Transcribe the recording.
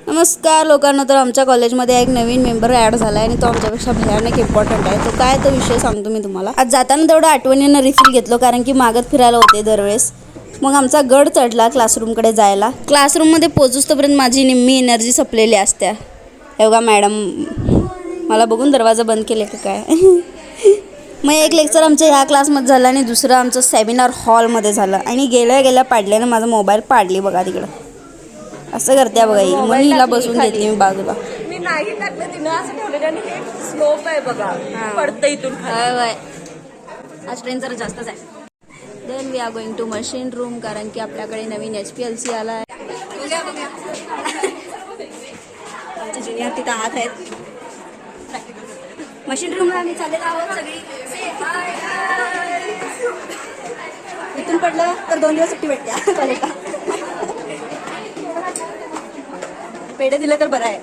नमस्कार लोकांना. तर आमच्या कॉलेजमध्ये एक नवीन मेंबर ॲड झाला आहे आणि तो आमच्यापेक्षा भयानक इम्पॉर्टंट आहे. तो काय तो विषय सांगतो मी तुम्हाला. आज जाताना तेवढं आठवणीनं रिफिल घेतलो कारण की मागत फिरायला होते दरवेळेस. मग आमचा गड चढला क्लासरूमकडे जायला. क्लासरूममध्ये पोहोचूस्तोपर्यंत माझी निम्मी एनर्जी संपलेली असत्या. एवढा मॅडम मला बघून दरवाजा बंद केले का काय. मग एक लेक्चर आमच्या ह्या क्लासमध्ये झालं आणि दुसरं आमचं सेमिनार हॉलमध्ये झालं आणि गेल्या गेल्या पाडल्यानं माझा मोबाईल पाडली बघा तिकडं. असं करते बघा ही. मग हिला बसून घेतली मी बाजूला. मी नाही टाकलं तिनं असं ठेवलं आणि हे स्लोप आहे बघा पडतं इथून. आज ट्रेन जरा जास्तच आहे. Then we are going to machine room कारण की आपल्याकडे नवीन HPLC आला आहे. आमचे ज्युनियर तिथं आत आहेत. मशीन रूमला आम्ही चाललेलो आहोत सगळी. इथून पडलं तर 2 दिवस सुट्टी भेटते कॉलेजला. पेढे दिले तर बरं आहे.